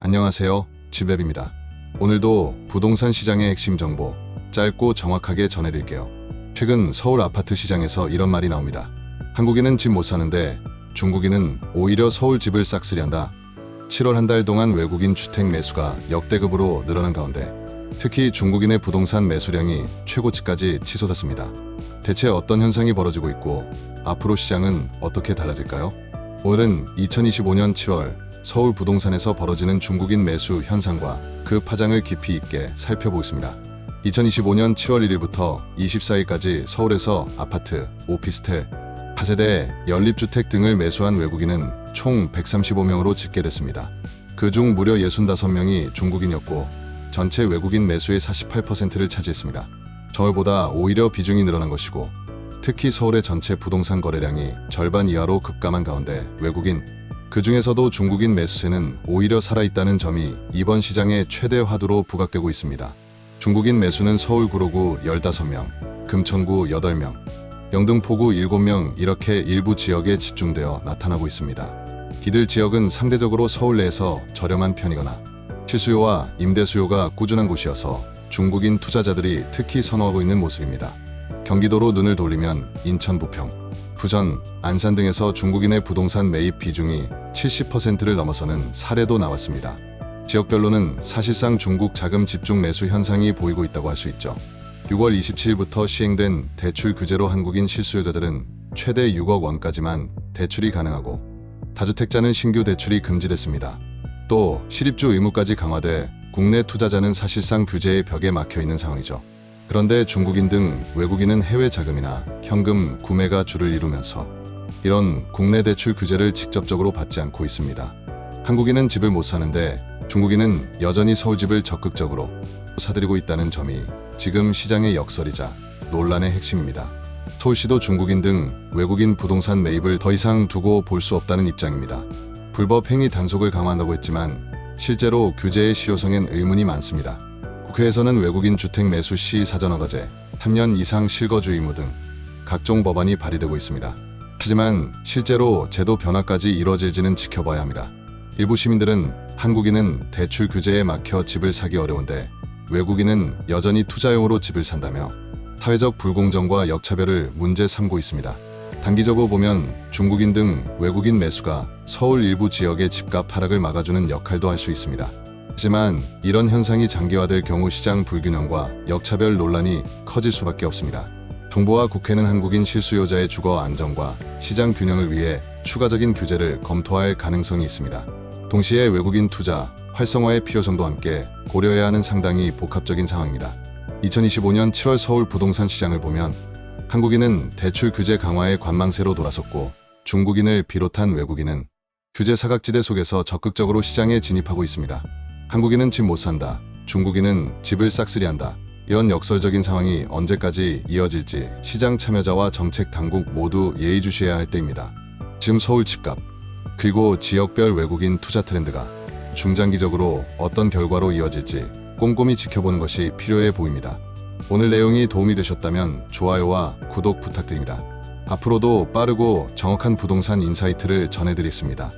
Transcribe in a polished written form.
안녕하세요. 집앱입니다. 오늘도 부동산 시장의 핵심 정보 짧고 정확하게 전해드릴게요. 최근 서울 아파트 시장에서 이런 말이 나옵니다. 한국인은 집 못 사는데 중국인은 오히려 서울 집을 싹쓸이한다. 7월 한 달 동안 외국인 주택 매수가 역대급으로 늘어난 가운데 특히 중국인의 부동산 매수량이 최고치까지 치솟았습니다. 대체 어떤 현상이 벌어지고 있고 앞으로 시장은 어떻게 달라질까요? 오늘은 2025년 7월 서울 부동산에서 벌어지는 중국인 매수 현상과 그 파장을 깊이 있게 살펴보겠습니다. 2025년 7월 1일부터 24일까지 서울에서 아파트, 오피스텔, 다세대, 연립주택 등을 매수한 외국인은 총 135명으로 집계됐습니다. 그중 무려 65명이 중국인이었고 전체 외국인 매수의 48%를 차지했습니다. 저월보다 오히려 비중이 늘어난 것이고 특히 서울의 전체 부동산 거래량이 절반 이하로 급감한 가운데 외국인, 그 중에서도 중국인 매수세는 오히려 살아있다는 점이 이번 시장의 최대 화두로 부각되고 있습니다. 중국인 매수는 서울 구로구 15명, 금천구 8명, 영등포구 7명 이렇게 일부 지역에 집중되어 나타나고 있습니다. 이들 지역은 상대적으로 서울 내에서 저렴한 편이거나 실수요와 임대 수요가 꾸준한 곳이어서 중국인 투자자들이 특히 선호하고 있는 모습입니다. 경기도로 눈을 돌리면 인천 부평, 부전, 안산 등에서 중국인의 부동산 매입 비중이 70%를 넘어서는 사례도 나왔습니다. 지역별로는 사실상 중국 자금 집중 매수 현상이 보이고 있다고 할 수 있죠. 6월 27일부터 시행된 대출 규제로 한국인 실수요자들은 최대 6억 원까지만 대출이 가능하고 다주택자는 신규 대출이 금지됐습니다. 또 실입주 의무까지 강화돼 국내 투자자는 사실상 규제의 벽에 막혀 있는 상황이죠. 그런데 중국인 등 외국인은 해외 자금이나 현금 구매가 주를 이루면서 이런 국내 대출 규제를 직접적으로 받지 않고 있습니다. 한국인은 집을 못 사는데 중국인은 여전히 서울집을 적극적으로 사들이고 있다는 점이 지금 시장의 역설이자 논란의 핵심입니다. 서울시도 중국인 등 외국인 부동산 매입을 더 이상 두고 볼 수 없다는 입장입니다. 불법 행위 단속을 강화한다고 했지만 실제로 규제의 실효성엔 의문이 많습니다. 국회에서는 외국인 주택 매수 시 사전허가제, 3년 이상 실거주 의무 등 각종 법안이 발의되고 있습니다. 하지만 실제로 제도 변화까지 이뤄질지는 지켜봐야 합니다. 일부 시민들은 한국인은 대출 규제에 막혀 집을 사기 어려운데 외국인은 여전히 투자용으로 집을 산다며 사회적 불공정과 역차별을 문제 삼고 있습니다. 단기적으로 보면 중국인 등 외국인 매수가 서울 일부 지역의 집값 하락을 막아주는 역할도 할 수 있습니다. 하지만 이런 현상이 장기화될 경우 시장 불균형과 역차별 논란이 커질 수밖에 없습니다. 정부와 국회는 한국인 실수요자의 주거 안정과 시장 균형을 위해 추가적인 규제를 검토할 가능성이 있습니다. 동시에 외국인 투자 활성화의 필요성도 함께 고려해야 하는 상당히 복합적인 상황입니다. 2025년 7월 서울 부동산 시장을 보면 한국인은 대출 규제 강화의 관망세로 돌아섰고 중국인을 비롯한 외국인은 규제 사각지대 속에서 적극적으로 시장에 진입하고 있습니다. 한국인은 집 못 산다, 중국인은 집을 싹쓸이한다. 이런 역설적인 상황이 언제까지 이어질지 시장 참여자와 정책 당국 모두 예의주시해야 할 때입니다. 지금 서울 집값, 그리고 지역별 외국인 투자 트렌드가 중장기적으로 어떤 결과로 이어질지 꼼꼼히 지켜보는 것이 필요해 보입니다. 오늘 내용이 도움이 되셨다면 좋아요와 구독 부탁드립니다. 앞으로도 빠르고 정확한 부동산 인사이트를 전해드리겠습니다.